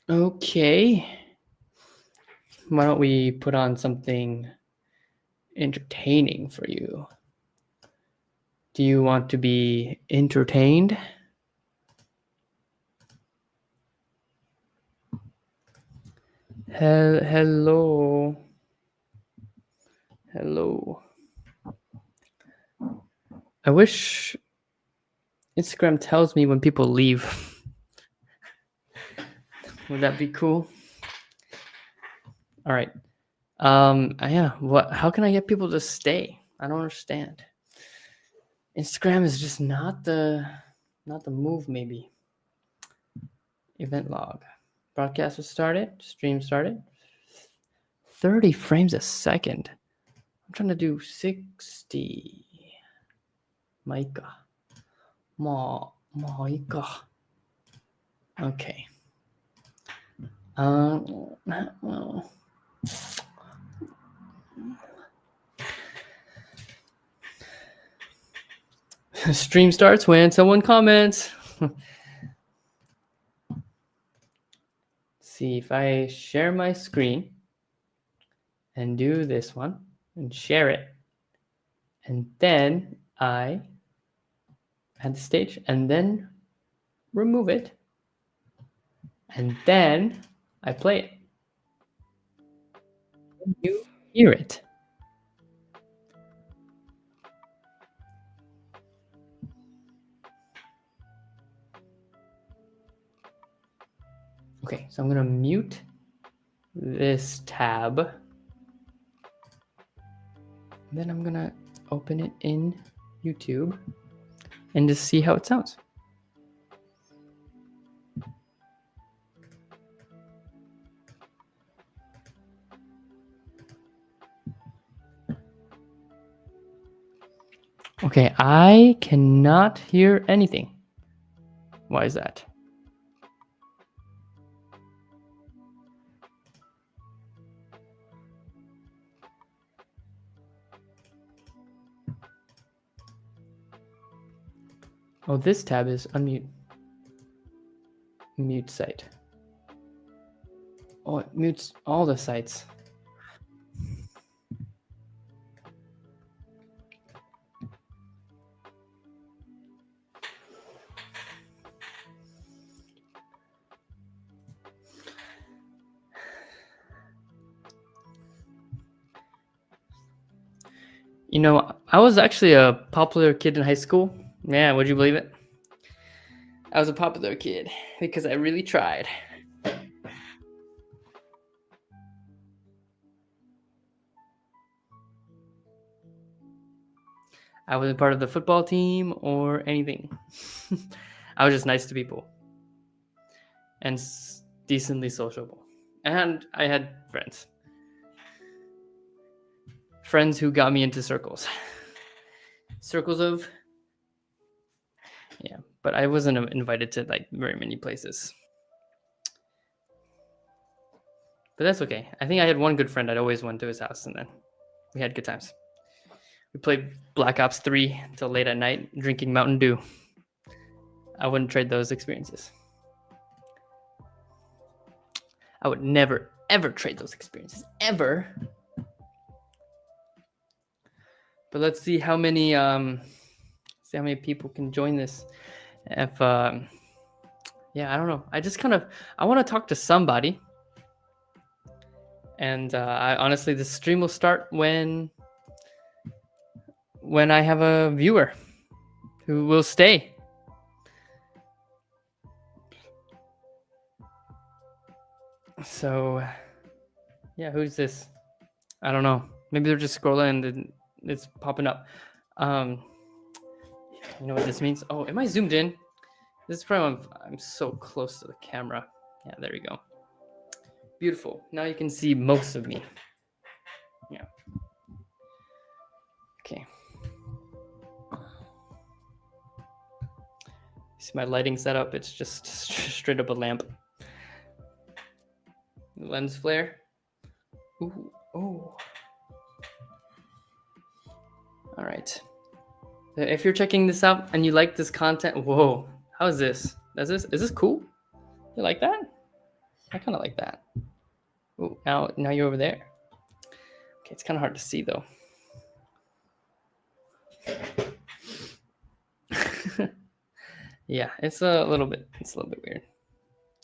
Okay. Why don't we put on something entertaining for you? Do you want to be entertained? Hello. Hello. I wish Instagram tells me when people leave. Would that be cool? All right. Yeah. What? How can I get people to stay? I don't understand. Instagram is just not the move. Maybe. Event log. Broadcast was started. Stream started. 30 frames a second. I'm trying to do 60. Micah. Micah. Okay. Well. Stream starts when someone comments. See if I share my screen and do this one and share it. And then I add the stage and then remove it. And then I play it. And you hear it. Okay, so I'm going to mute this tab. Then I'm going to open it in YouTube and just see how it sounds. Okay, I cannot hear anything. Why is that? Oh, this tab is unmute. Mute site. Oh, it mutes all the sites. You know, I was actually a popular kid in high school. Yeah, would you believe it? I was a popular kid because I really tried. I wasn't part of the football team or anything. I was just nice to people and decently sociable. And I had friends. Friends who got me into circles. Circles of... Yeah, but I wasn't invited to like very many places. But that's okay. I think I had one good friend. I'd always went to his house, and then we had good times. We played Black Ops 3 until late at night, drinking Mountain Dew. I wouldn't trade those experiences. I would never, ever trade those experiences. Ever. But let's see how many people can join this. If yeah, I don't know. I want to talk to somebody. And I honestly, the stream will start when I have a viewer who will stay. So, yeah, who's this? I don't know. Maybe they're just scrolling and it's popping up. You know what this means? Oh, am I zoomed in? This is probably I'm so close to the camera. Yeah, there you go. Beautiful. Now you can see most of me. Yeah. Okay. See my lighting setup? It's just straight up a lamp. Lens flare. Ooh, oh. All right. If you're checking this out and you like this content, whoa, how is this? Is this cool? You like that? I kind of like that. Oh, now you're over there. Okay, it's kind of hard to see though. Yeah, it's a little bit weird.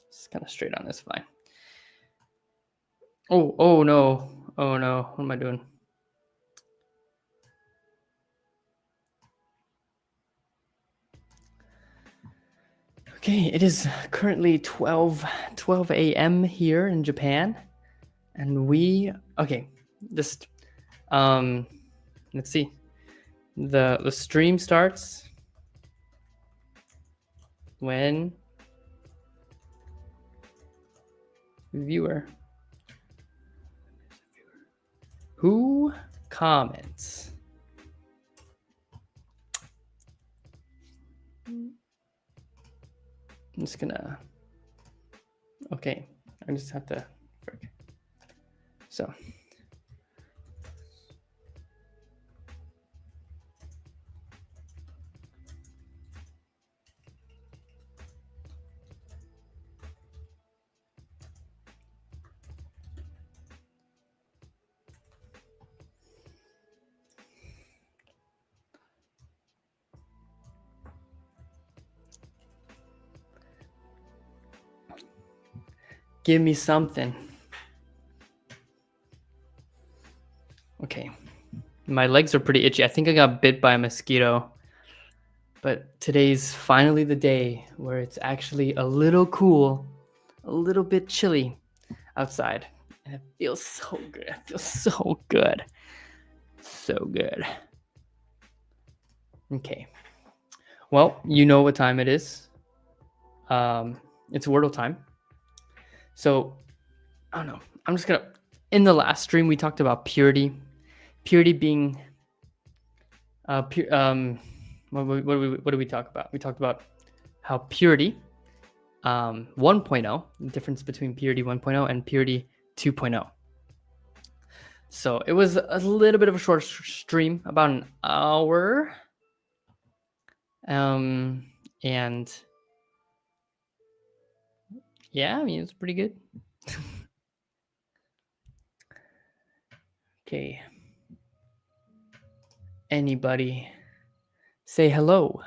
It's kind of straight on. It's fine. Oh no. Oh no. What am I doing? Okay, it is currently 12 a.m. here in Japan. And just let's see. The stream starts when viewer who comments. I'm just gonna, okay, I just have to, so. Give me something. Okay. My legs are pretty itchy. I think I got bit by a mosquito. But today's finally the day where it's actually a little cool, a little bit chilly outside. And it feels so good. It feels so good. So good. Okay. Well, you know what time it is. It's Wordle time. So, I don't know. I'm just gonna. In the last stream, we talked about purity. Purity being. What do we talk about? We talked about how purity, 1.0, the difference between purity 1.0 and purity 2.0. So it was a little bit of a short stream, about an hour. And yeah, I mean, it's pretty good. Okay. Anybody say hello?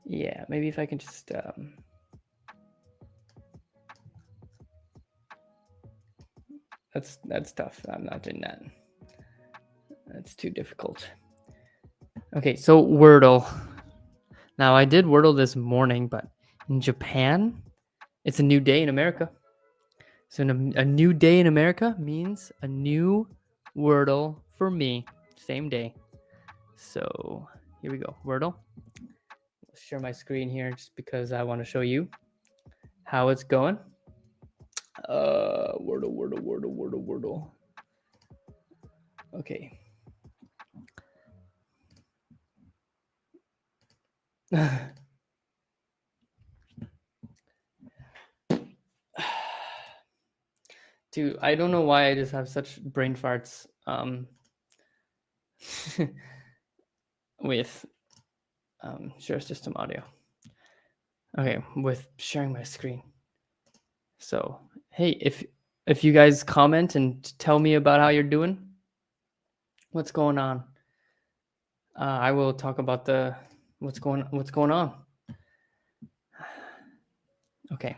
Yeah, maybe if I can just that's tough. I'm not doing that. That's too difficult. Okay, so Wordle. Now I did Wordle this morning, but in Japan, it's a new day in America. So a new day in America means a new Wordle for me. Same day. So here we go. Wordle. I'll share my screen here just because I want to show you how it's going. Wordle. Okay. Dude, I don't know why I just have such brain farts with share system audio. Okay, with sharing my screen. So, hey, if you guys comment and tell me about how you're doing, what's going on, I will talk about what's going on. Okay,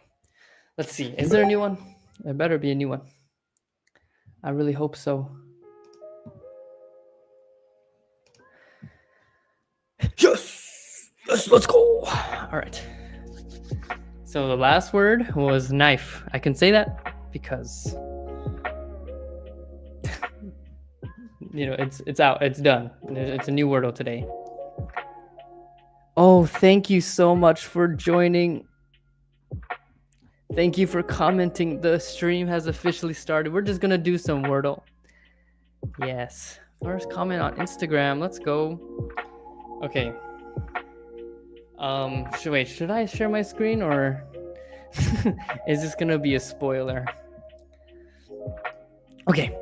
let's see. Is there a new one? There better be a new one. I really hope so. Yes, let's go. All right. So the last word was knife. I can say that because it's out. It's done. It's a new Wordle today. Oh, thank you so much for joining. Thank you for commenting. The stream has officially started. We're just gonna do some Wordle. Yes. First comment on Instagram. Let's go. Okay. Should I share my screen or is this gonna be a spoiler? Okay.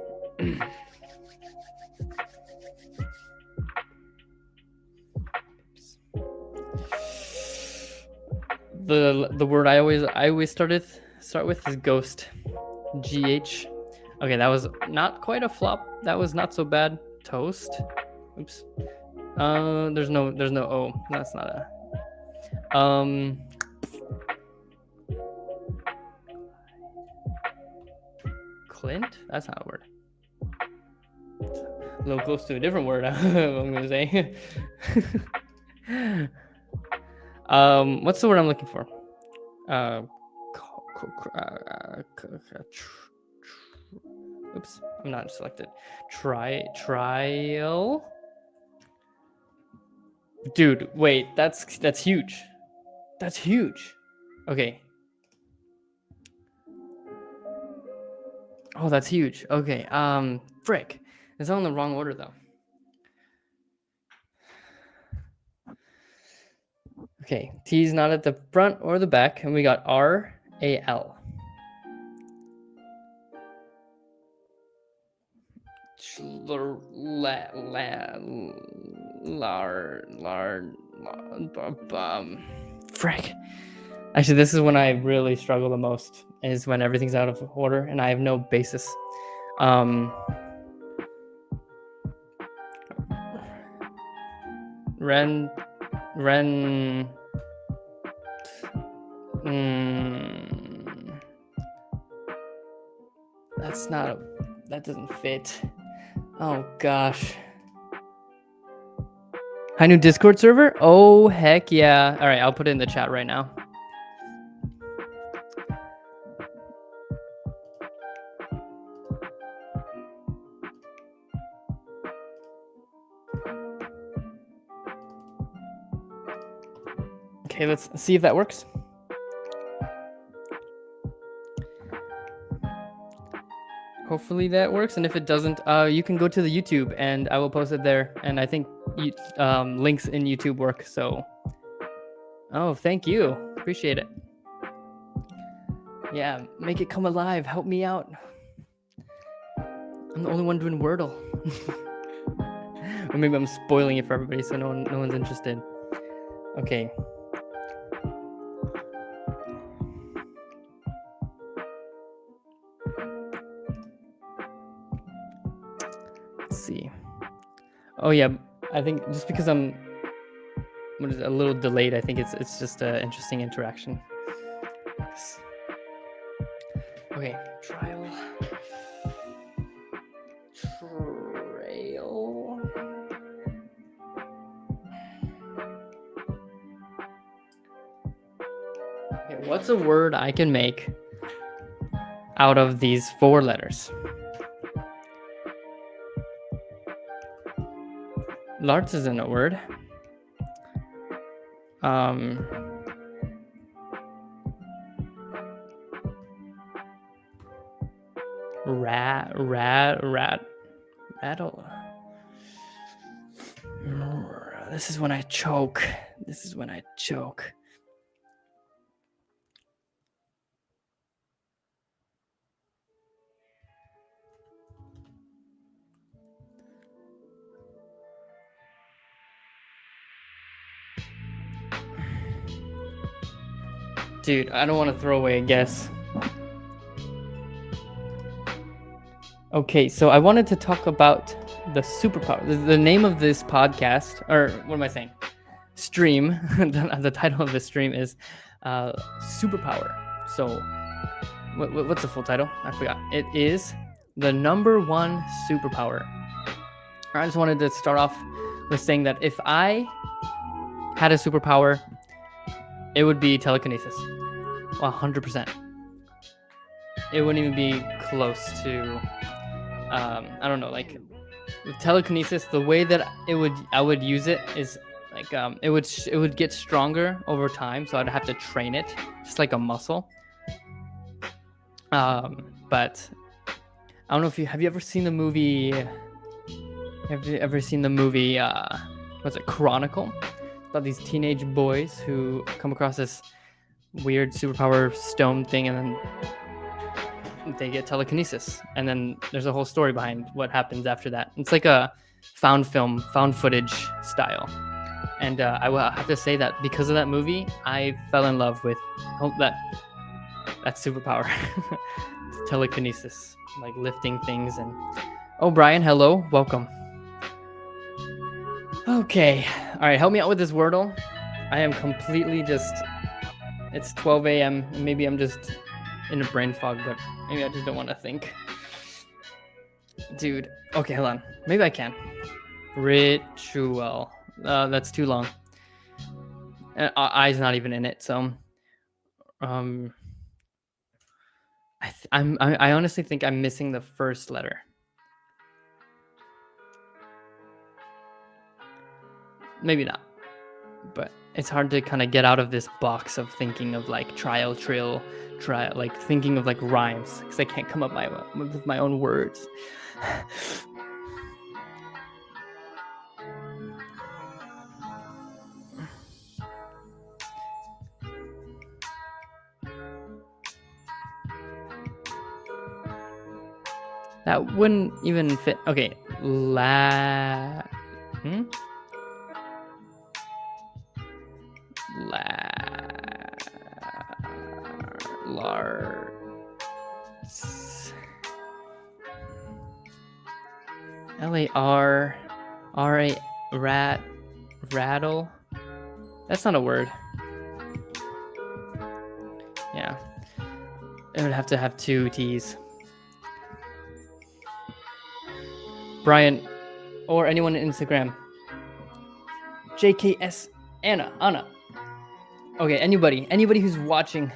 the word I always start with is ghost. GH. Okay, that was not quite a flop. That was not so bad. Toast. Oops. There's no O. That's not a. Clint? That's not a word. A little close to a different word. I'm gonna say. What's the word I'm looking for? Oops, I'm not selected. Trial. Dude, wait, that's huge. That's huge. Okay. Oh, that's huge. Okay. Frick. It's all in the wrong order though. Okay, T's not at the front or the back, and we got RAL. Frick. Actually, this is when I really struggle the most, is when everything's out of order and I have no basis. That doesn't fit. Oh gosh. Hi, new Discord server? Oh heck yeah. All right, I'll put it in the chat right now. Okay, let's see if that works. Hopefully that works, and if it doesn't, you can go to the YouTube and I will post it there. And I think links in YouTube work, so. Oh, thank you. Appreciate it. Yeah, make it come alive. Help me out. I'm the only one doing Wordle. Or maybe I'm spoiling it for everybody so no one's interested. Okay. Let's see. Oh yeah, I think just because I'm a little delayed, I think it's just an interesting interaction. Okay, trail. Okay, what's a word I can make out of these 4 letters? Larts isn't a word. Rattle. This is when I choke. Dude, I don't want to throw away a guess. Okay, so I wanted to talk about the superpower. The name of this podcast, or what am I saying? Stream. The title of the stream is Superpower. So, what's the full title? I forgot. It is the #1 superpower. I just wanted to start off with saying that if I had a superpower, it would be telekinesis. 100%. It wouldn't even be close to, I don't know, like with telekinesis, the way that I would use it is like, it would get stronger over time. So I'd have to train it just like a muscle. But I don't know if have you ever seen the movie? Have you ever seen the movie? What's it? Chronicle. About these teenage boys who come across this weird superpower stone thing, and then they get telekinesis, and then there's a whole story behind what happens after that. It's like a found footage style, And I will have to say that because of that movie, I fell in love with that superpower, telekinesis, like lifting things. And oh, Brian, hello, welcome. Okay, all right, help me out with this Wordle. I am completely just. It's 12 a.m. and maybe I'm just in a brain fog, but maybe I just don't want to think. Dude, okay, hold on. Maybe I can. Ritual. That's too long. I's not even in it, so I honestly think I'm missing the first letter. Maybe not, but it's hard to kind of get out of this box of thinking of like trial, like thinking of like rhymes because I can't come up with my own words. That wouldn't even fit. Okay, lar. L-A-R-R-A, rattle. That's not a word. Yeah. It would have to have two T's. Brian, or anyone on Instagram. JKS Anna. Okay, anybody who's watching,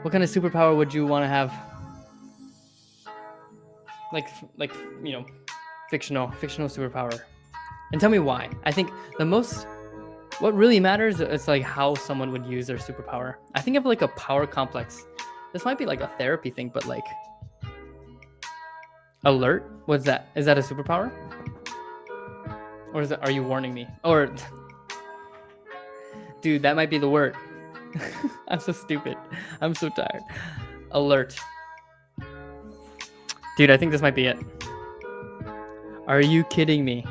what kind of superpower would you want to have? Like you know, fictional superpower. And tell me why. I think what really matters is like how someone would use their superpower. I think of like a power complex. This might be like a therapy thing, but like alert? What's that? Is that a superpower? Or are you warning me? Or dude, that might be the word. I'm so stupid. I'm so tired. Alert. Dude, I think this might be it. Are you kidding me?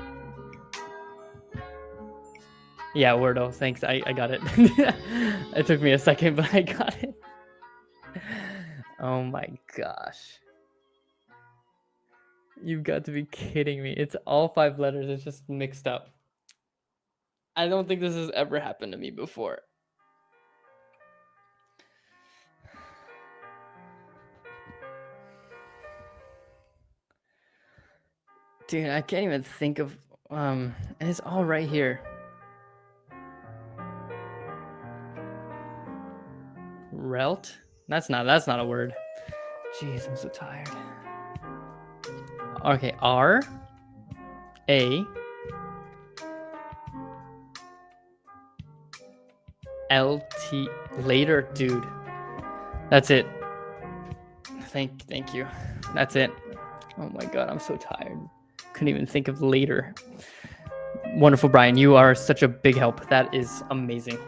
Yeah, Wordle. Thanks. I got it. It took me a second, but I got it. Oh my gosh. You've got to be kidding me. It's all 5 letters. It's just mixed up. I don't think this has ever happened to me before. Dude, I can't even think of and it's all right here. Relt? That's not a word. Jeez, I'm so tired. Okay, R A L T later, dude. That's it. Thank you. That's it. Oh my god, I'm so tired. Couldn't even think of later. Wonderful, Brian. You are such a big help. That is amazing.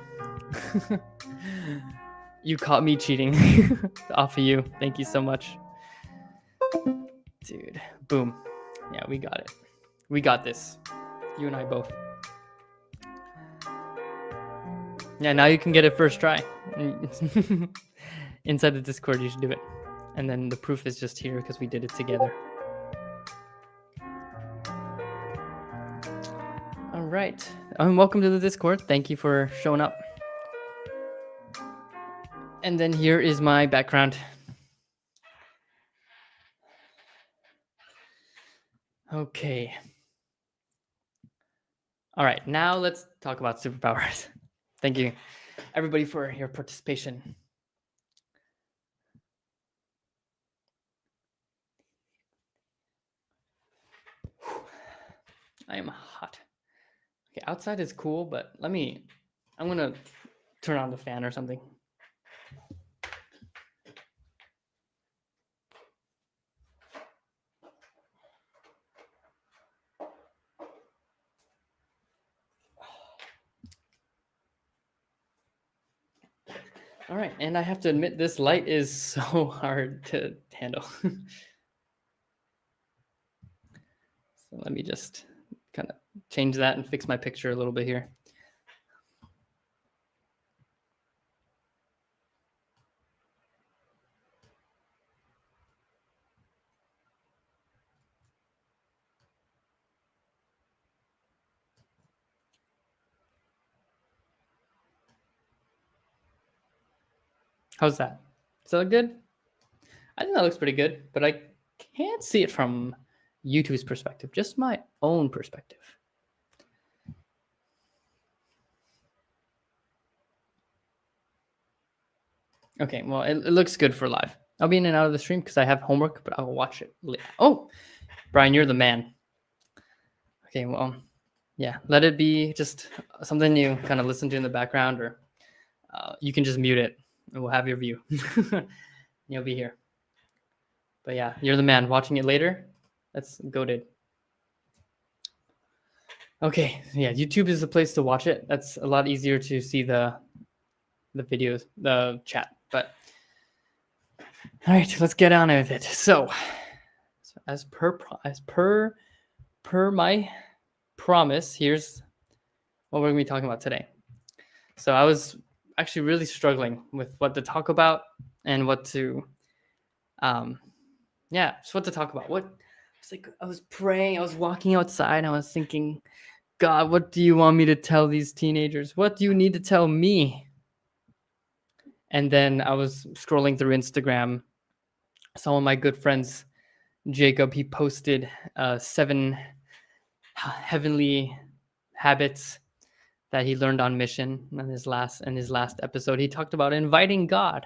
You caught me cheating off of you. Thank you so much. Dude, boom. Yeah, we got it. We got this. You and I both. Yeah, now you can get it first try. Inside the Discord, you should do it. And then the proof is just here because we did it together. All right. Welcome to the Discord. Thank you for showing up. And then here is my background. Okay. All right, now let's talk about superpowers. Thank you, everybody, for your participation. I am hot. Okay, outside is cool, but I'm gonna turn on the fan or something. All right, and I have to admit this light is so hard to handle. So let me just kind of change that and fix my picture a little bit here. How's that? Is that look good? I think that looks pretty good, but I can't see it from YouTube's perspective, just my own perspective. Okay, well, it looks good for live. I'll be in and out of the stream because I have homework, but I'll watch it later. Oh, Brian, you're the man. Okay, well, yeah, let it be just something you kind of listen to in the background, or you can just mute it and we'll have your view. You'll be here. But yeah, you're the man. Watching it later, that's goated. Okay, yeah, YouTube is the place to watch it. That's a lot easier to see the videos, the chat. But all right, let's get on with it. So as per my promise, here's what we're gonna be talking about today. So I was actually really struggling with what to talk about and what to so what to talk about. I was praying, I was walking outside, I was thinking, God, what do you want me to tell these teenagers? What do you need to tell me? And then I was scrolling through Instagram. Some of my good friends, Jacob, he posted 7 heavenly habits that he learned on mission. In his last episode, he talked about inviting God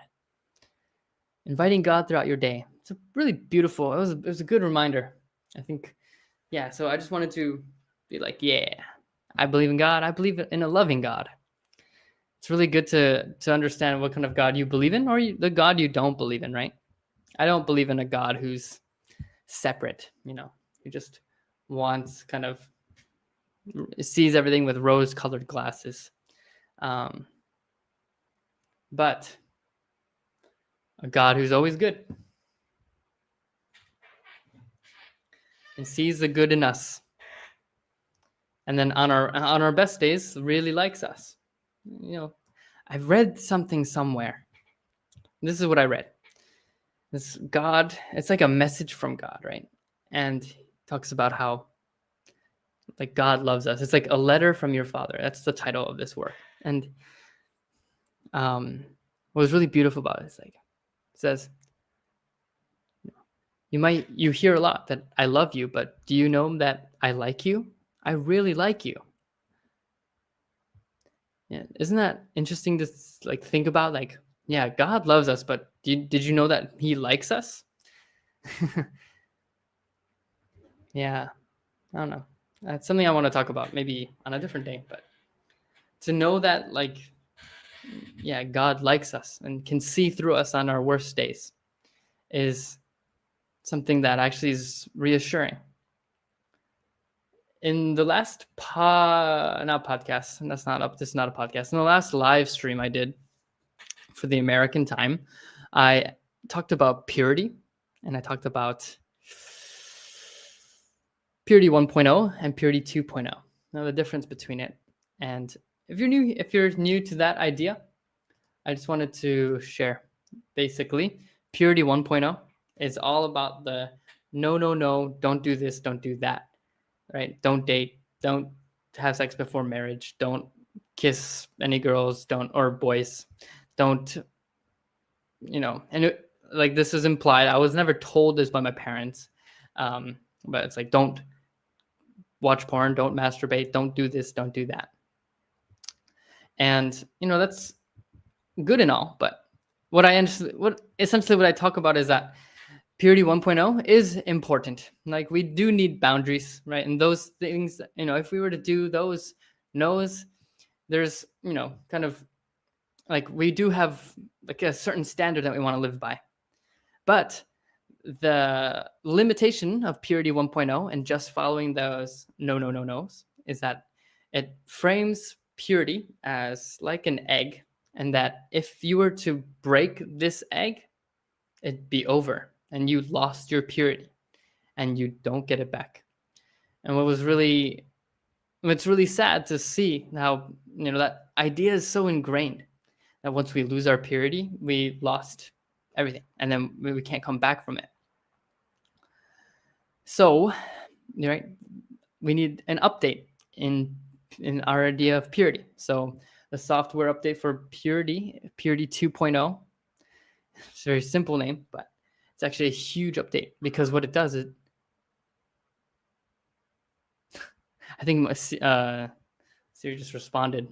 throughout your day. It's a really beautiful. It was a good reminder, I think. Yeah. So I just wanted to be like, yeah, I believe in God. I believe in a loving God. It's really good to understand what kind of God you believe in, or the God you don't believe in, right? I don't believe in a God who's separate, who just wants kind of sees everything with rose-colored glasses. But a God who's always good and sees the good in us. And then on our best days, really likes us. I've read something somewhere. This is what I read. This God, it's like a message from God, right? And he talks about how like God loves us. It's like a letter from your Father. That's the title of this work. And what was really beautiful about it is like it says, you hear a lot that I love you, but do you know that I like you? I really like you. Yeah, isn't that interesting to like think about? Like, yeah, God loves us, but did you know that He likes us? Yeah, I don't know. That's something I want to talk about maybe on a different day. But to know that, like, yeah, God likes us and can see through us on our worst days is something that actually is reassuring. In the last podcast, and that's not up. This is not a podcast. In the last live stream I did for the American Time, I talked about purity, and I talked about purity 1.0 and purity 2.0. Now the difference between it. And if you're new to that idea, I just wanted to share. Basically, purity 1.0 is all about the no, don't do this, don't do that. Right? Don't date, don't have sex before marriage, don't kiss any girls, or boys, don't, and like this is implied. I was never told this by my parents, but it's like, don't watch porn, don't masturbate, don't do this, don't do that. And that's good and all, but what essentially what I talk about is that purity 1.0 is important. Like we do need boundaries, right? And those things, if we were to do those no's, there's, kind of like we do have like a certain standard that we want to live by. But the limitation of purity 1.0 and just following those no's is that it frames purity as like an egg, and that if you were to break this egg, it'd be over and you lost your purity and you don't get it back. And it's really sad to see how, that idea is so ingrained that once we lose our purity, we lost everything, and then we can't come back from it. So, right, we need an update in our idea of purity. So the software update for purity 2.0, It's a very simple name, but it's actually a huge update because what it does is, I think Siri just responded.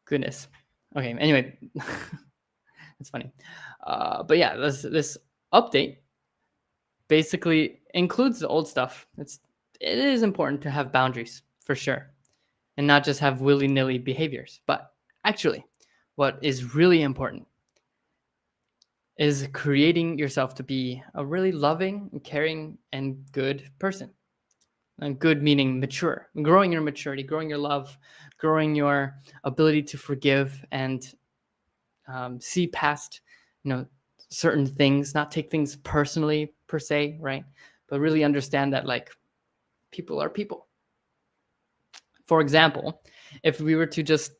Goodness. Okay. Anyway, it's funny. But yeah, this update basically includes the old stuff. It is important to have boundaries for sure, and not just have willy-nilly behaviors. But actually, what is really important is creating yourself to be a really loving, caring, and good person. And good meaning mature, growing your maturity, growing your love, growing your ability to forgive and see past, certain things, not take things personally per se, right? But really understand that like people are people. For example, if we were to just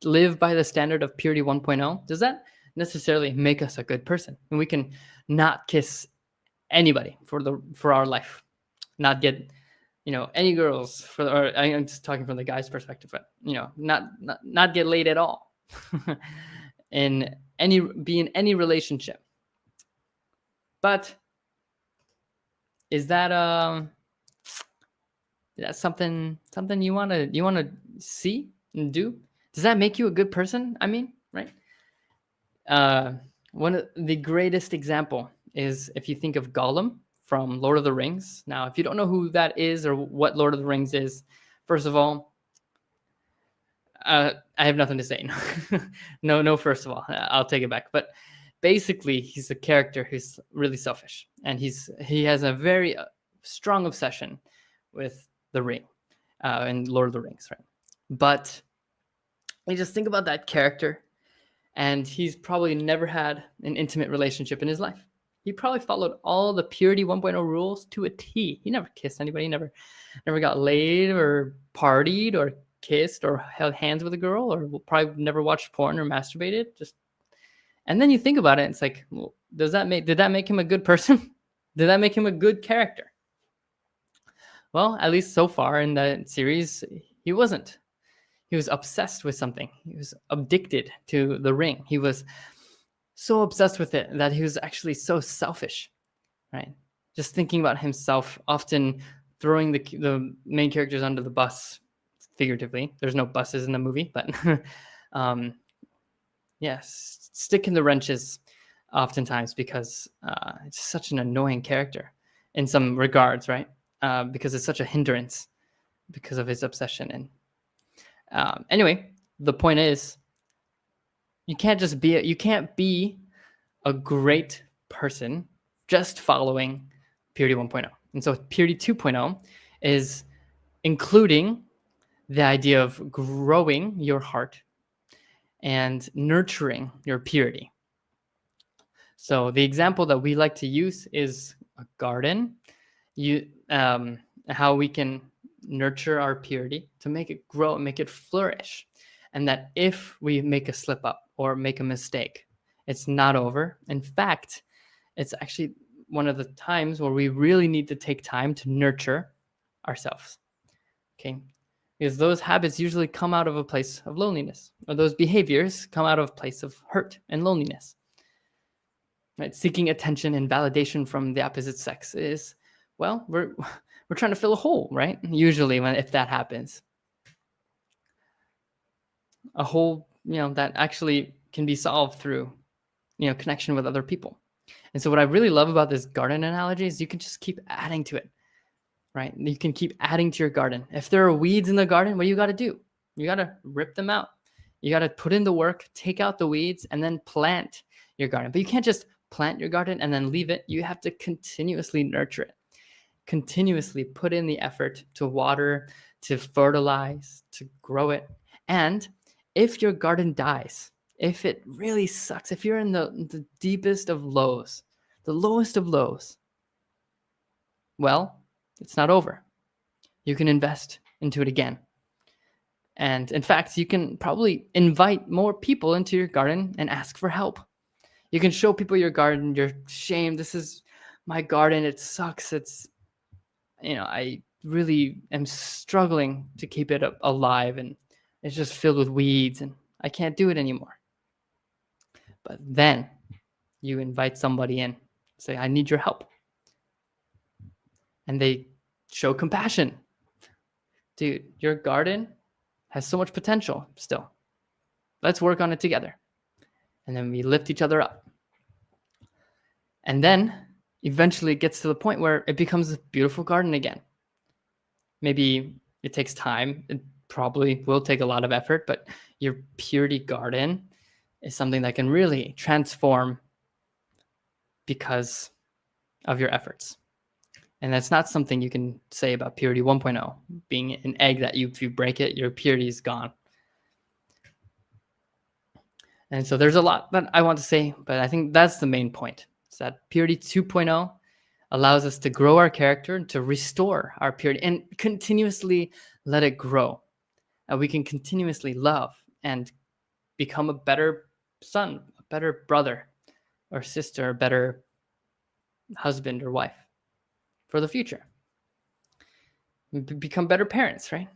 live by the standard of purity 1.0, does that necessarily make us a good person? And we can not kiss anybody for our life, not get any girls or I'm just talking from the guy's perspective, but not get laid at all, be in any relationship. But is that something you want to see and do? Does that make you a good person? I mean, right? One of the greatest example is if you think of Gollum from Lord of the Rings. Now, if you don't know who that is or what Lord of the Rings is, first of all, I have nothing to say. No, first of all, I'll take it back. But basically, he's a character who's really selfish, and he has a very strong obsession with the ring in Lord of the Rings, right? But you just think about that character, and he's probably never had an intimate relationship in his life. He probably followed all the Purity 1.0 rules to a T. He never kissed anybody, never got laid or partied or kissed or held hands with a girl, or probably never watched porn or masturbated. And then you think about it, and it's like, well, did that make him a good person? Did that make him a good character? Well, at least so far in the series, he wasn't. He was obsessed with something. He was addicted to the ring. He was so obsessed with it that he was actually so selfish, right? Just thinking about himself, often throwing the main characters under the bus, figuratively. There's no buses in the movie, but yes, sticking the wrenches oftentimes because it's such an annoying character in some regards, right? Because it's such a hindrance because of his obsession. And anyway, the point is, you can't be a great person just following Purity 1.0. And so Purity 2.0 is including the idea of growing your heart and nurturing your purity. So the example that we like to use is a garden. How we can nurture our purity to make it grow and make it flourish. And that if we make a slip up or make a mistake, it's not over. In fact, it's actually one of the times where we really need to take time to nurture ourselves. Okay? Because those habits usually come out of a place of loneliness, or those behaviors come out of a place of hurt and loneliness. Right? Seeking attention and validation from the opposite sex is, well, we're trying to fill a hole, right? Usually if that happens. A hole, that actually can be solved through, connection with other people. And so what I really love about this garden analogy is you can just keep adding to it, right? You can keep adding to your garden. If there are weeds in the garden, what do you got to do? You got to rip them out. You got to put in the work, take out the weeds, and then plant your garden. But you can't just plant your garden and then leave it. You have to continuously nurture it, continuously put in the effort to water, to fertilize, to grow it. And if your garden dies, if it really sucks, if you're in the deepest of lows, the lowest of lows, well, it's not over. You can invest into it again. And in fact, you can probably invite more people into your garden and ask for help. You can show people your garden, your shame. This is my garden. It sucks. I really am struggling to keep it alive, and it's just filled with weeds and I can't do it anymore. But then You invite somebody in, say, I need your help. And they show compassion. Dude, your garden has so much potential still. Let's work on it together. And then we lift each other up. And then eventually it gets to the point where it becomes a beautiful garden again. Maybe it takes time. It probably will take a lot of effort, but your purity garden is something that can really transform because of your efforts. And that's not something you can say about Purity 1.0, being an egg that if you break it, your purity is gone. And so there's a lot that I want to say, but I think that's the main point. Is that Purity 2.0 allows us to grow our character and to restore our purity and continuously let it grow. And we can continuously love and become a better son, a better brother or sister, a better husband or wife for the future. Become better parents, right?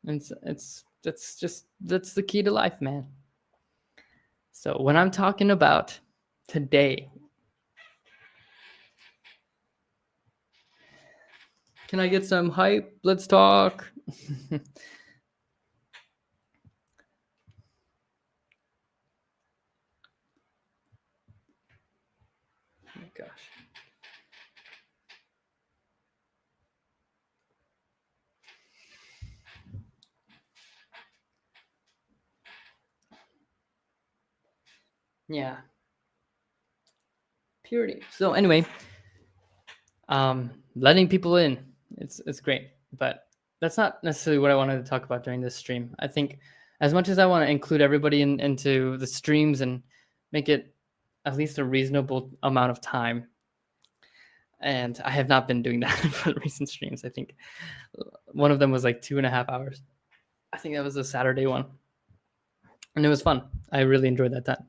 And that's the key to life, man. So when I'm talking about today, can I get some hype? Let's talk. Oh my gosh. Yeah. Purity. So anyway, letting people in, it's great, but that's not necessarily what I wanted to talk about during this stream. I think as much as I want to include everybody into the streams and make it at least a reasonable amount of time, and I have not been doing that for the recent streams. I think one of them was like 2.5 hours. I think that was a Saturday one, and it was fun. I really enjoyed that time.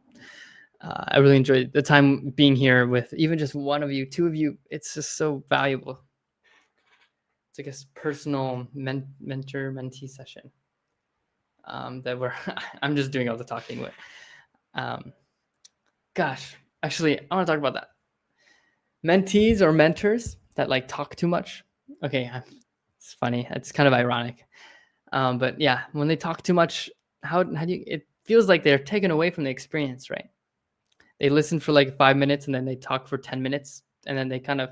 I really enjoyed the time being here with even just one of you, two of you. It's just so valuable. It's like a personal mentor-mentee session that I'm just doing all the talking with. Gosh, actually, I want to talk about that. Mentees or mentors that like talk too much. Okay, it's funny. It's kind of ironic. But yeah, when they talk too much, how do you? It feels like they're taken away from the experience, right? They listen for like 5 minutes and then they talk for 10 minutes and then they kind of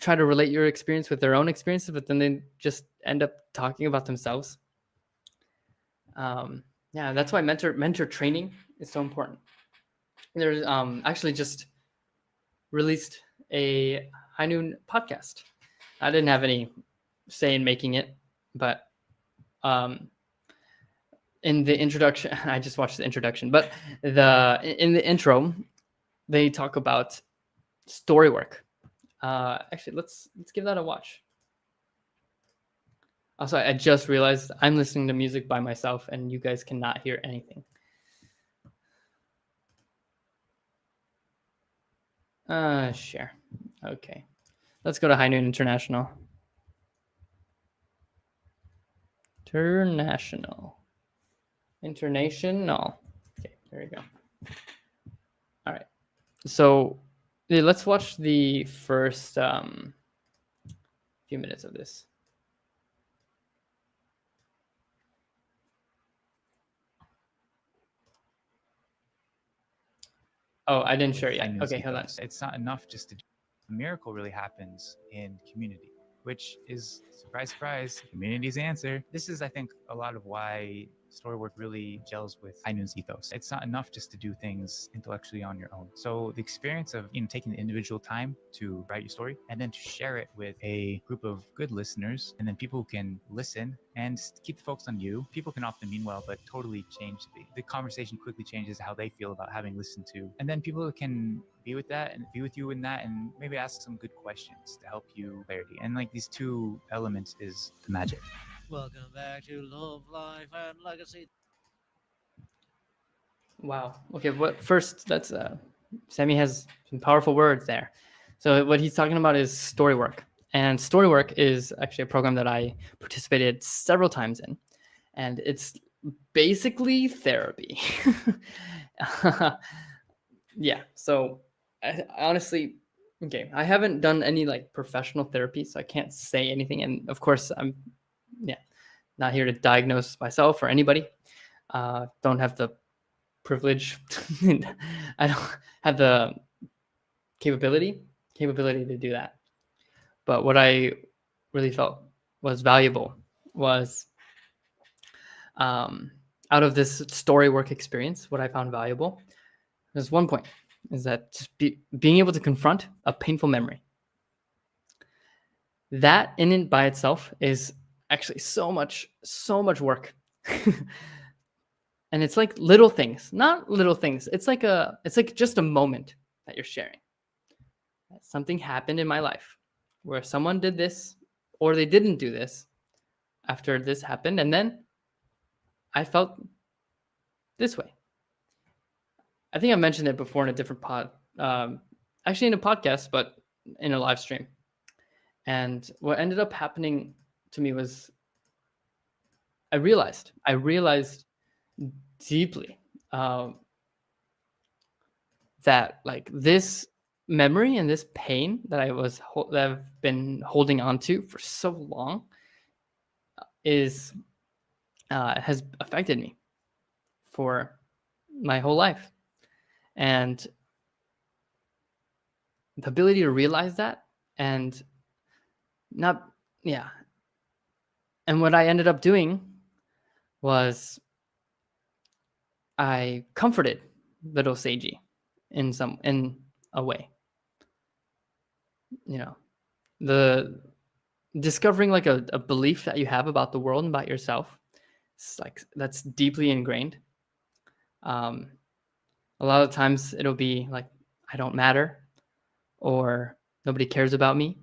try to relate your experience with their own experiences, but then they just end up talking about themselves. Yeah, that's why mentor training is so important. There's actually just released a High Noon podcast. I didn't have any say in making it, but in the introduction, I just watched the introduction, but in the intro, they talk about story work. Actually, let's give that a watch. Also, I just realized I'm listening to music by myself, and you guys cannot hear anything. Share. Okay, let's go to High Noon International. International. Okay, there we go. All right. So let's watch the first few minutes of this. Oh, I didn't share yet. Okay, hold on. It's not enough just to do. A miracle really happens in community, which is, surprise, surprise, community's answer. This is, I think, a lot of why Storywork really gels with High Noon's ethos. It's not enough just to do things intellectually on your own. So the experience of taking the individual time to write your story and then to share it with a group of good listeners, and then people who can listen and keep the focus on you. People can often mean well, but totally change the conversation quickly changes how they feel about having listened to. And then people can be with that and be with you in that and maybe ask some good questions to help you clarity. And like these two elements is the magic. Welcome back to Love, Life, and Legacy. Wow. Okay, what first? That's Sammy has some powerful words there. So what he's talking about is Storywork, and Storywork is actually a program that I participated several times in, and it's basically therapy. yeah, so I honestly, okay, I haven't done any like professional therapy, so I can't say anything. And of course, I'm, yeah, not here to diagnose myself or anybody. Don't have the privilege. I don't have the capability to do that. But what I really felt was valuable was, um, out of this story work experience, what I found valuable, there's one point, is that just being able to confront a painful memory. That in and by itself is actually so much work. And it's like little things, not little things. It's like just a moment that you're sharing. Something happened in my life where someone did this or they didn't do this after this happened, and then I felt this way. I think I mentioned it before in a different actually in a podcast, but in a live stream. And what ended up happening to me was I realized deeply, that like this memory and this pain that that I've been holding on to for so long has affected me for my whole life. And the ability to realize that, and not, yeah. And what I ended up doing was I comforted little Seiji in a way. You know, the discovering like a belief that you have about the world and about yourself. It's like that's deeply ingrained. A lot of times it'll be like, I don't matter, or nobody cares about me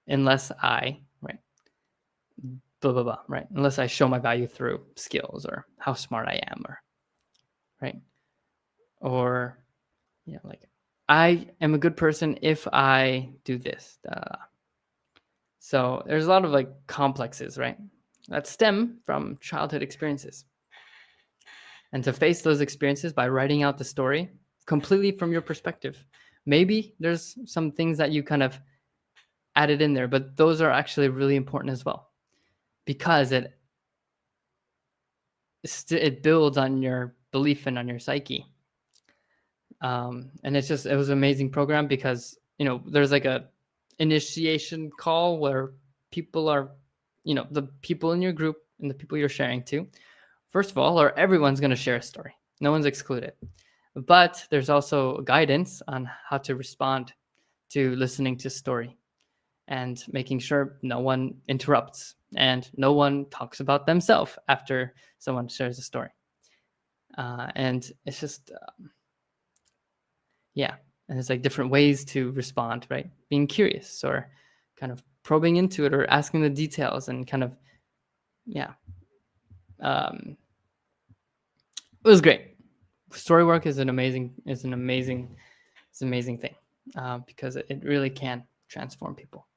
unless I, right, blah blah blah, right, unless I show my value through skills or how smart I am, or right, or like I am a good person if I do this. So there's a lot of like complexes, right, that stem from childhood experiences. And to face those experiences by writing out the story completely from your perspective. Maybe there's some things that you kind of added in there, but those are actually really important as well, because it builds on your belief and on your psyche. And it was an amazing program, because there's like a initiation call where people are, the people in your group and the people you're sharing to, first of all, or everyone's going to share a story. No one's excluded. But there's also guidance on how to respond to listening to story, and making sure no one interrupts and no one talks about themselves after someone shares a story. And it's just, yeah. And it's like different ways to respond, right? Being curious, or kind of probing into it, or asking the details, and kind of, yeah. It was great. Story work is an amazing thing, because it really can transform people.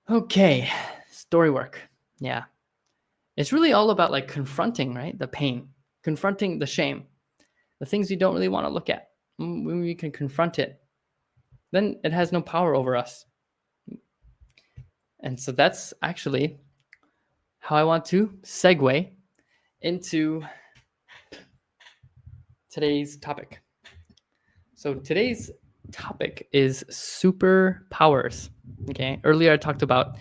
Okay, story work. Yeah, it's really all about like confronting, right, the pain, confronting the shame, the things you don't really want to look at. When we can confront it, then it has no power over us. And so that's actually how I want to segue into today's topic. So today's topic is superpowers. Okay. Earlier I talked about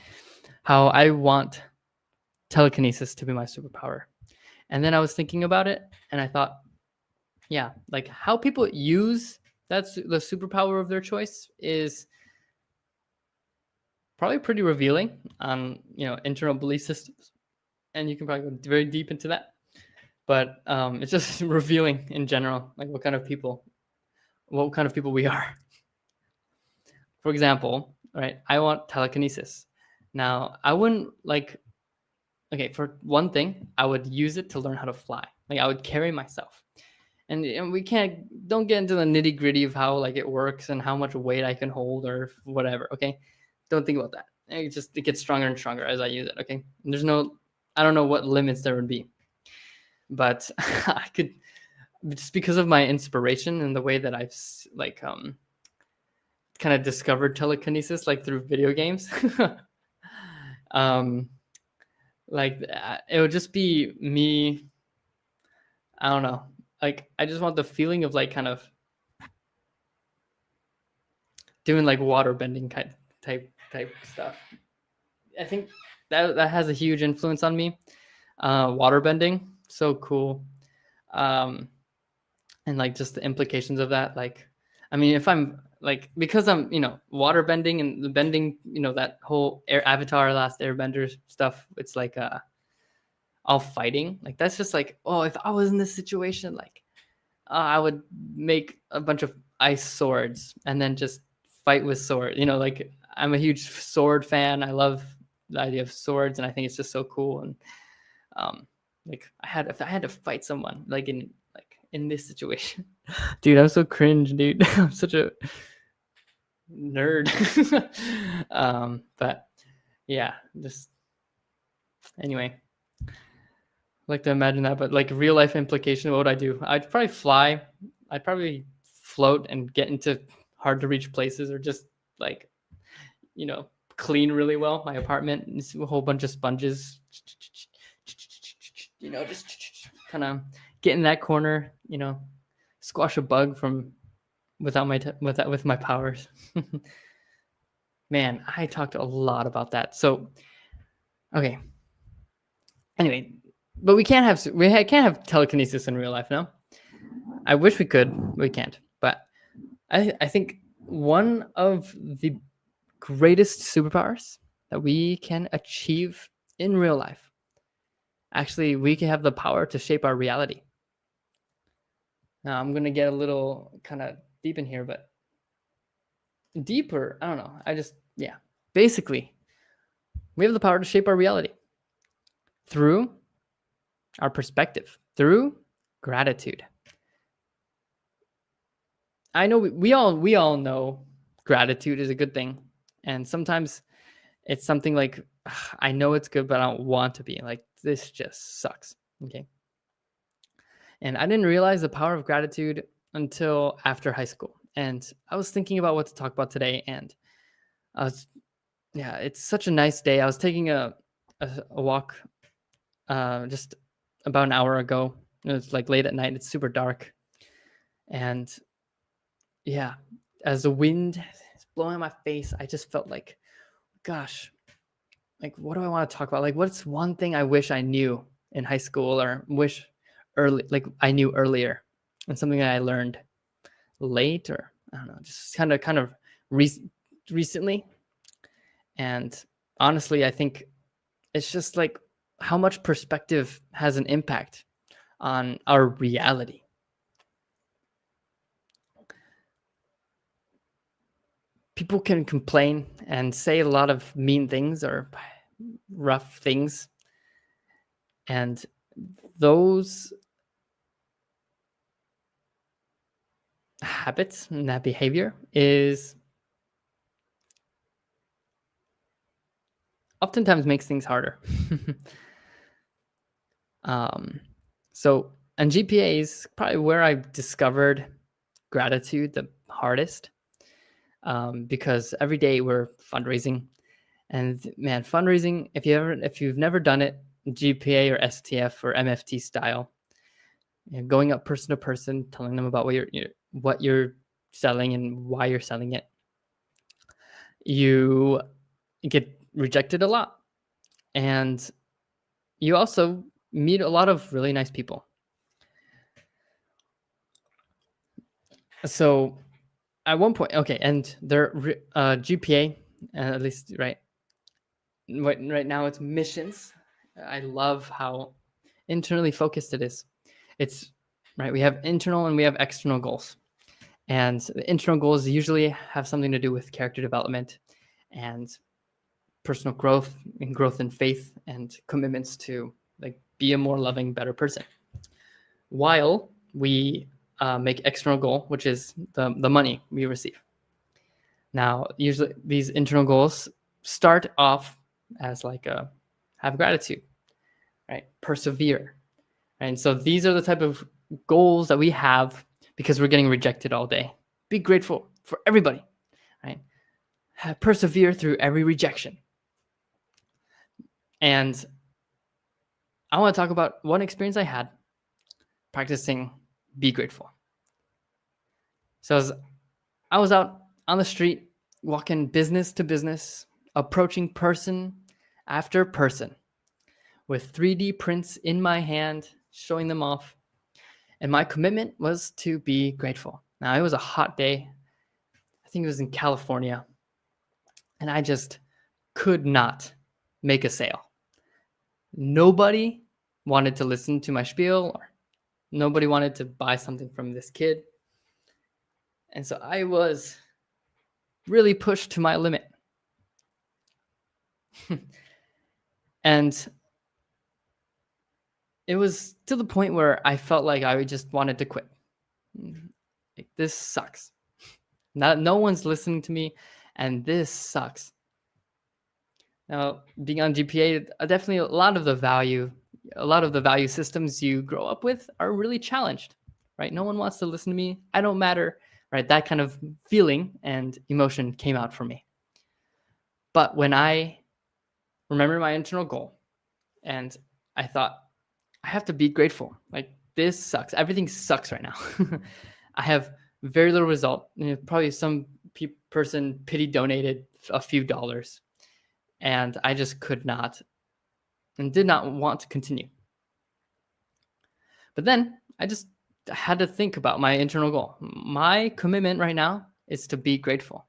how I want telekinesis to be my superpower. And then I was thinking about it, and I thought, yeah, like how people use that's the superpower of their choice is probably pretty revealing on, internal belief systems. And you can probably go very deep into that. But it's just revealing in general, like what kind of people we are. For example, right, I want telekinesis. Now, I wouldn't okay, for one thing, I would use it to learn how to fly. Like I would carry myself. And we don't get into the nitty gritty of how like it works and how much weight I can hold or whatever. Okay. Don't think about that. It gets stronger and stronger as I use it. Okay. And I don't know what limits there would be, but just because of my inspiration and the way that I've like kind of discovered telekinesis like through video games. um like it would just be me, I don't know, like I just want the feeling of like kind of doing like water bending type stuff. I think that has a huge influence on me. Water bending, so cool. And like just the implications of that, like I mean, if I'm like, because I'm, water bending and the bending, that whole Avatar Last Airbender stuff, it's like all fighting, like that's just like, oh, if I was in this situation, like I would make a bunch of ice swords and then just fight with sword, like I'm a huge sword fan. I love the idea of swords, and I think it's just so cool. And like if I had to fight someone like in this situation, dude, I'm so cringe, dude. I'm such a nerd. But yeah, just anyway, I like to imagine that. But like real life implication, what would I do? I'd probably fly. I'd probably float and get into hard to reach places, or just like, clean really well my apartment. It's a whole bunch of sponges, just kind of get in that corner, squash a bug from with my powers. Man, I talked a lot about that. So, okay. Anyway, but we can't have telekinesis in real life, no? I wish we could. We can't. But I think one of the greatest superpowers that we can achieve in real life, actually, we can have the power to shape our reality. Now, I'm going to get a little kind of deep in here, but deeper, I don't know. Basically, we have the power to shape our reality through our perspective, through gratitude. I know we all know gratitude is a good thing, and sometimes it's something like, I know it's good, but I don't want to be like, this just sucks. Okay. And I didn't realize the power of gratitude until after high school. And I was thinking about what to talk about today, and it's such a nice day. I was taking a walk just about an hour ago. It was like late at night. It's super dark. And yeah, as the wind is blowing in my face, I just felt like, gosh, like, what do I want to talk about? Like, what's one thing I wish I knew in high school, or wish I knew earlier, and something that I learned late, or I don't know, just kind of recently. And honestly, I think it's just like how much perspective has an impact on our reality. People can complain and say a lot of mean things or rough things, and those habits and that behavior is oftentimes makes things harder. So, and GPA is probably where I discovered gratitude the hardest, because every day we're fundraising, and man, fundraising, if you've never done it, GPA or STF or MFT style, going up person to person, telling them about what you're selling and why you're selling it, you get rejected a lot, and you also meet a lot of really nice people. So at one point, okay, and their GPA, at least right now, it's missions. I love how internally focused it is. It's right. We have internal and we have external goals, and the internal goals usually have something to do with character development and personal growth, and growth in faith, and commitments to like be a more loving, better person. While we make external goal, which is the money we receive. Now, usually these internal goals start off as like have gratitude, right? Persevere, right? And so these are the type of goals that we have because we're getting rejected all day. Be grateful for everybody, right? Persevere through every rejection. And I want to talk about one experience I had practicing be grateful. So I was out on the street, walking business to business, approaching person after person with 3D prints in my hand, showing them off. And my commitment was to be grateful. Now, it was a hot day. I think it was in California. And I just could not make a sale. Nobody wanted to listen to my spiel, or nobody wanted to buy something from this kid. And so I was really pushed to my limit. And it was to the point where I felt like I just wanted to quit. Like, this sucks. No one's listening to me, and this sucks. Now, being on GPA, definitely a lot of the value systems you grow up with are really challenged, right? No one wants to listen to me. I don't matter, right? That kind of feeling and emotion came out for me. But when I remember my internal goal, and I thought, I have to be grateful. Like, this sucks. Everything sucks right now. I have very little result. Probably some person pity donated a few dollars, and I just could not and did not want to continue. But then I just had to think about my internal goal. My commitment right now is to be grateful.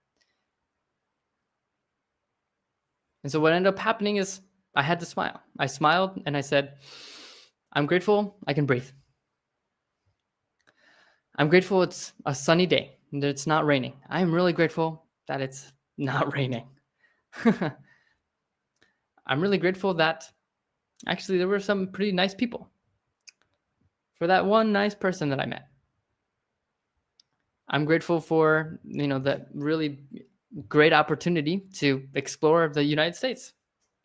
And so what ended up happening is I had to smile. I smiled and I said, I'm grateful I can breathe. I'm grateful it's a sunny day and that it's not raining. I am really grateful that it's not raining. I'm really grateful that actually there were some pretty nice people. For that one nice person that I met. I'm grateful for, that really great opportunity to explore the United States,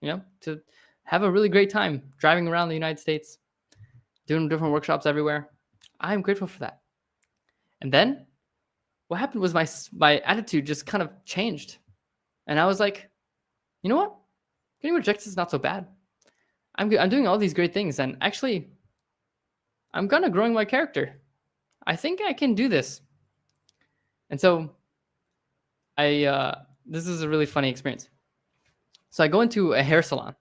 to have a really great time driving around the United States, doing different workshops everywhere. I'm grateful for that. And then what happened was my attitude just kind of changed. And I was like, you know what? Getting rejected is not so bad. I'm doing all these great things. And actually, I'm kind of growing my character. I think I can do this. And so this is a really funny experience. So I go into a hair salon,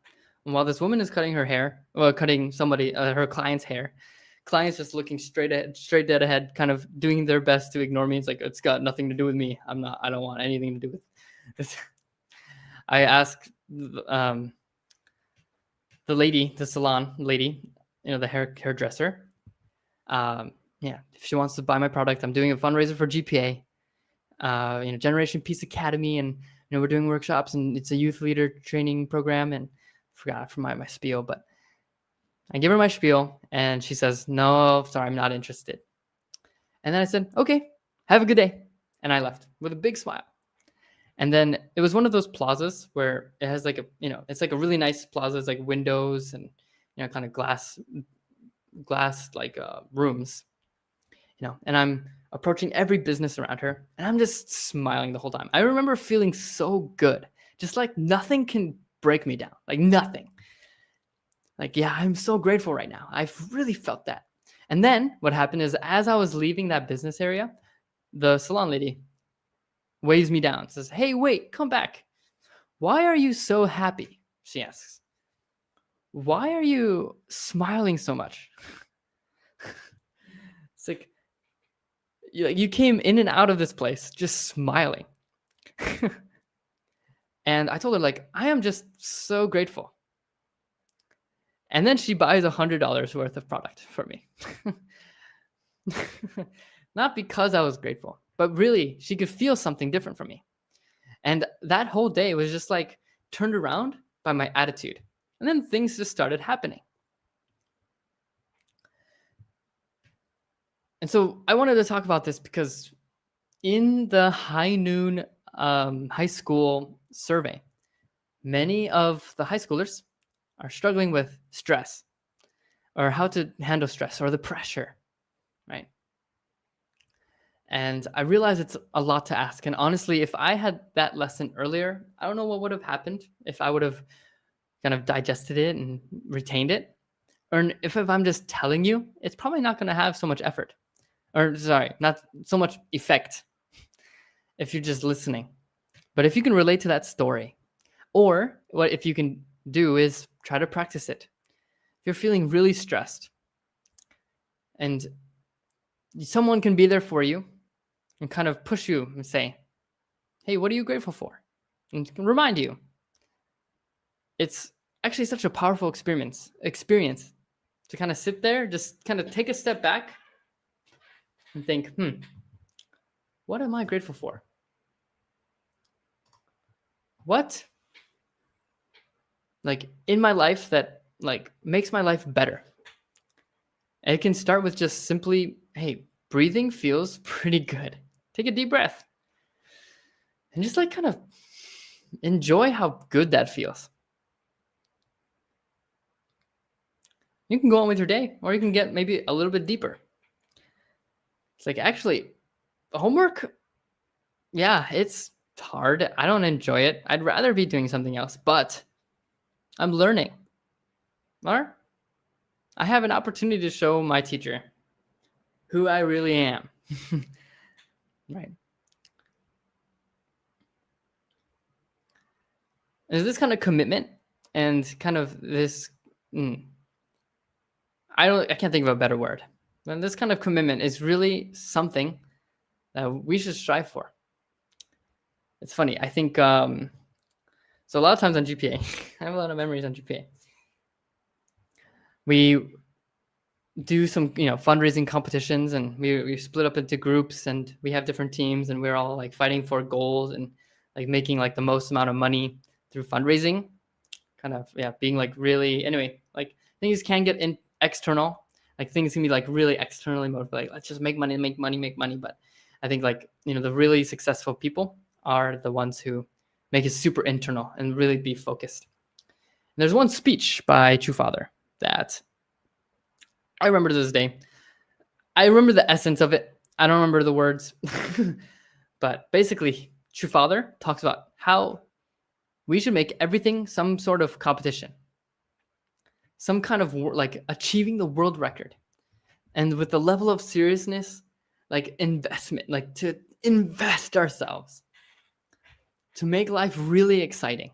and while this woman is cutting her hair, cutting her client's hair, client's just looking straight dead ahead, kind of doing their best to ignore me. It's like, it's got nothing to do with me. I don't want anything to do with this. I asked the salon lady, the hairdresser, if she wants to buy my product. I'm doing a fundraiser for GPA, Generation Peace Academy, and we're doing workshops, and it's a youth leader training program. And I forgot from my spiel, but I give her my spiel, and she says, "No, sorry, I'm not interested." And then I said, "Okay, have a good day," and I left with a big smile. And then it was one of those plazas where it has like it's like a really nice plaza. It's like windows and kind of glass like rooms, and I'm approaching every business around her, and I'm just smiling the whole time. I remember feeling so good, just like nothing can break me down, like nothing. Like, yeah, I'm so grateful right now. I've really felt that. And then what happened is, as I was leaving that business area, the salon lady waves me down, says, "Hey, wait, come back. Why are you so happy?" She asks. "Why are you smiling so much?" It's like, you came in and out of this place just smiling. And I told her, like, I am just so grateful. And then she buys $100 worth of product for me. Not because I was grateful, but really she could feel something different from me. And that whole day was just like turned around by my attitude. And then things just started happening. And so I wanted to talk about this because in the High Noon high school survey, many of the high schoolers are struggling with stress, or how to handle stress, or the pressure. right? And I realize it's a lot to ask. And honestly, if I had that lesson earlier, I don't know what would have happened if I would have kind of digested it and retained it. Or if I'm just telling you, it's probably not going to have so much effort. Or sorry, not so much effect if you're just listening. But if you can relate to that story, or what if you can do is try to practice it. If you're feeling really stressed and someone can be there for you and kind of push you and say, hey, what are you grateful for? And can remind you. It's actually such a powerful experience to kind of sit there, just kind of take a step back and think, what am I grateful for? What like in my life that like makes my life better? And it can start with just simply, hey, breathing feels pretty good. Take a deep breath. And just like kind of enjoy how good that feels. You can go on with your day, or you can get maybe a little bit deeper. It's like, actually, homework, yeah, it's hard. I don't enjoy it. I'd rather be doing something else, but I'm learning. Or I have an opportunity to show my teacher who I really am. Right. Is this kind of commitment and kind of this, I can't think of a better word. And this kind of commitment is really something that we should strive for. It's funny. I think, so a lot of times on GPA, I have a lot of memories on GPA. We do some, fundraising competitions, and we split up into groups, and we have different teams, and we're all like fighting for goals and like making like the most amount of money through fundraising. Kind of, being like really, anyway, like things can get external. Like things can be like really externally motivated. Like, let's just make money. But I think like, the really successful people are the ones who make it super internal and really be focused. And there's one speech by True Father that I remember to this day. I remember the essence of it. I don't remember the words. But basically, True Father talks about how we should make everything some sort of competition. Some kind of like achieving the world record. And with the level of seriousness, like investment, like to invest ourselves to make life really exciting,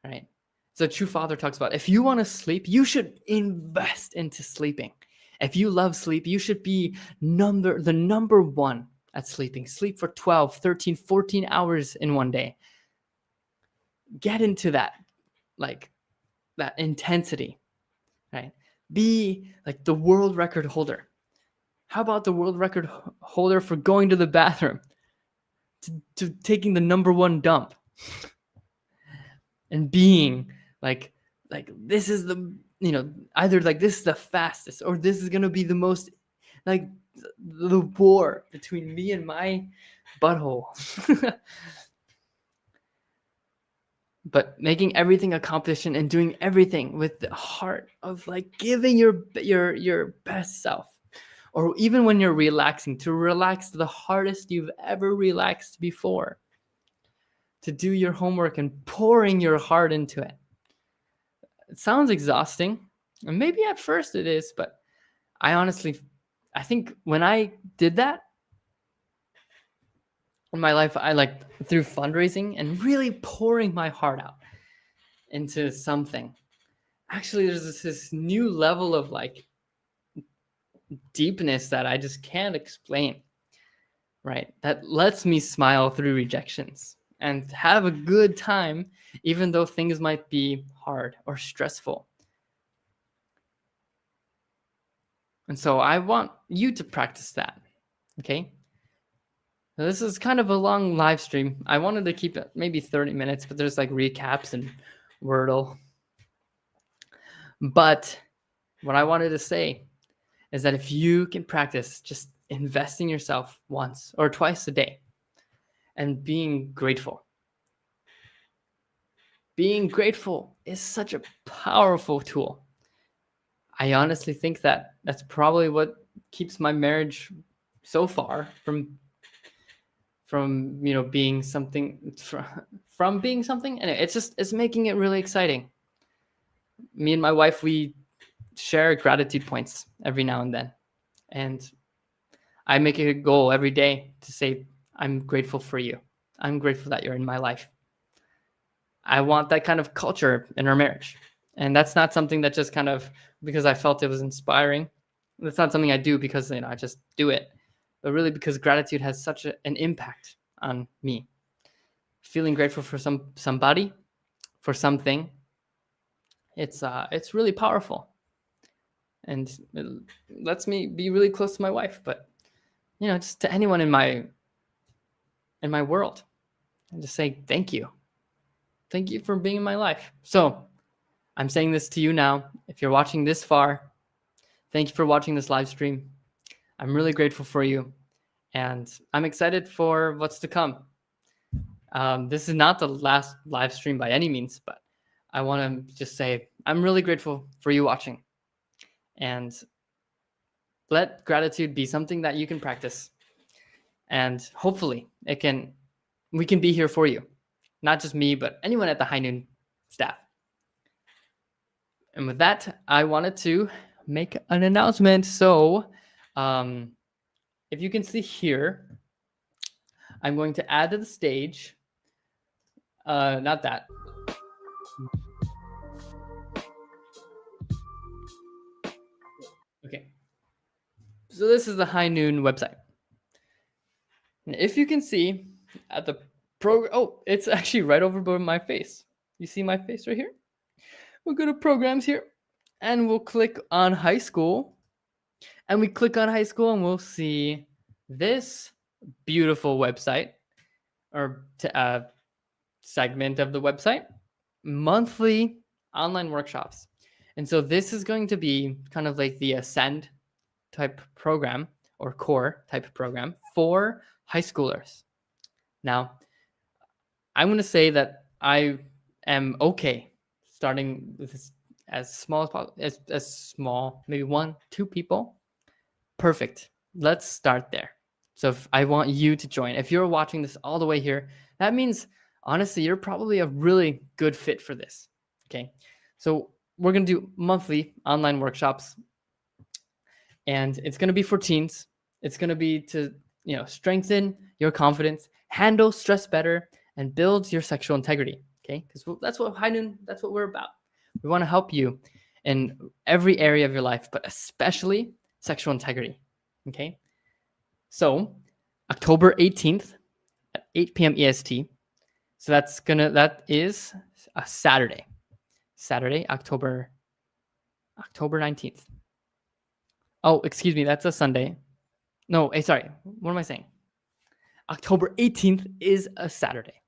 right? So True Father talks about, if you want to sleep, you should invest into sleeping. If you love sleep, you should be the number one at sleeping. Sleep for 12, 13, 14 hours in one day. Get into that, like that intensity, right? Be like the world record holder. How about the world record holder for going to the bathroom, to taking the number one dump, and being like this is the, either like this is the fastest, or this is going to be the most, like the war between me and my butthole. But making everything a competition and doing everything with the heart of like giving your best self. Or even when you're relaxing, to relax the hardest you've ever relaxed before. To do your homework and pouring your heart into it. It sounds exhausting. And maybe at first it is, but I think when I did that in my life, I like through fundraising and really pouring my heart out into something. Actually, there's this new level of like deepness that I just can't explain, right? That lets me smile through rejections and have a good time, even though things might be hard or stressful. And so I want you to practice that, okay? Now, this is kind of a long live stream. I wanted to keep it maybe 30 minutes, but there's like recaps and Wordle. But what I wanted to say is that if you can practice just investing yourself once or twice a day and being grateful. Being grateful is such a powerful tool. I honestly think that that's probably what keeps my marriage so far from being something from being something, and it's making it really exciting. Me and my wife, we share gratitude points every now and then, and I make it a goal every day to say, I'm grateful for you. I'm grateful that you're in my life. I want that kind of culture in our marriage. And that's not something that just kind of because I felt it was inspiring. That's not something I do because I just do it, but really because gratitude has such an impact on me. Feeling grateful for somebody, for something, it's really powerful, and it lets me be really close to my wife. But just to anyone in my world, and just say thank you for being in my life. So I'm saying this to you now. If you're watching this far, thank you for watching this live stream. I'm really grateful for you, and I'm excited for what's to come. This is not the last live stream by any means, but I want to just say I'm really grateful for you watching, and let gratitude be something that you can practice, and hopefully we can be here for you, not just me, but anyone at the High Noon staff. And with that, I wanted to make an announcement. So if you can see here, I'm going to add to the stage, not that. Okay. So this is the High Noon website. And if you can see at the it's actually right over by my face. You see my face right here? We'll go to programs here and we'll click on high school. And we click on high school and we'll see this beautiful website or segment of the website, monthly online workshops. And so this is going to be kind of like the Ascend type program or core type program for high schoolers. Now, I'm going to say that I am okay starting with this as small as possible, as small, maybe 1-2 people. Perfect. Let's start there. So if I want you to join, if you're watching this all the way here, that means honestly, you're probably a really good fit for this. Okay. So we're going to do monthly online workshops, and it's going to be for teens. It's going to be to, strengthen your confidence, handle stress better, and build your sexual integrity. Okay. Because that's what High Noon, that's what we're about. We want to help you in every area of your life, but especially sexual integrity. Okay. So October 18th at 8 p.m. EST. So that is a Saturday, October 19th. Oh, excuse me. That's a Sunday. No, sorry. What am I saying? October 18th is a Saturday,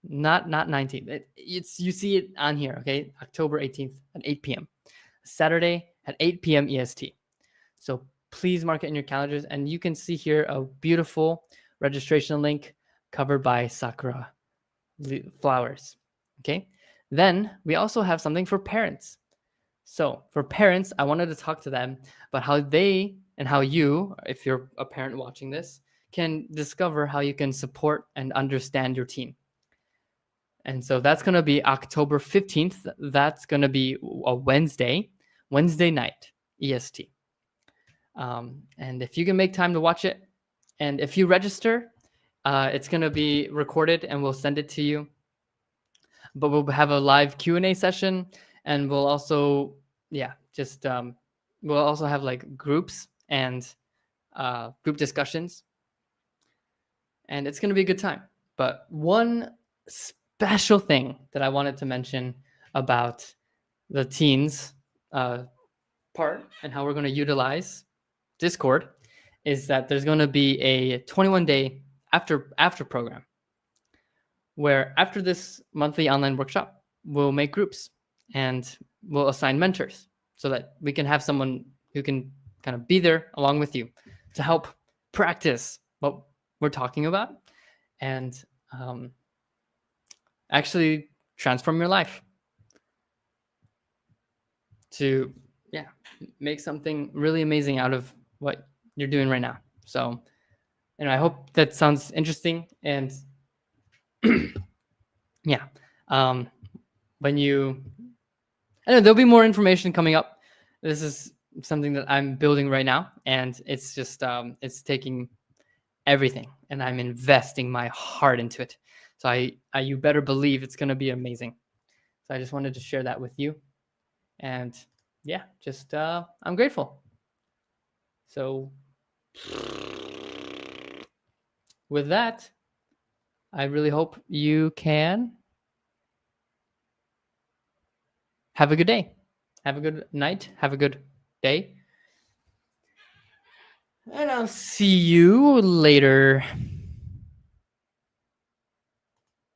not 19th. You see it on here. Okay. October 18th at 8 p.m. Saturday at 8 p.m. EST. So please mark it in your calendars, and you can see here a beautiful registration link covered by sakura flowers. Okay. Then we also have something for parents. So for parents, I wanted to talk to them about how they and how you, if you're a parent watching this, can discover how you can support and understand your teen. And so that's going to be October 15th. That's going to be a Wednesday night, EST. And if you can make time to watch it, and if you register, it's going to be recorded and we'll send it to you. But we'll have a live Q&A session, and we'll also, we'll also have like groups and group discussions. And it's going to be a good time. But one special thing that I wanted to mention about the teens part and how we're going to utilize Discord is that there's going to be a 21-day after program, where after this monthly online workshop, we'll make groups and we'll assign mentors so that we can have someone who can kind of be there along with you to help practice what we're talking about and actually transform your life to make something really amazing out of what you're doing right now. So, I hope that sounds interesting. And yeah, when you, I don't know, there'll be more information coming up. This is something that I'm building right now, and it's just it's taking everything, and I'm investing my heart into it. So I you better believe it's gonna be amazing. So I just wanted to share that with you, and yeah, just I'm grateful. So with that, I really hope you can have a good day, have a good night, have a good day, and I'll see you later.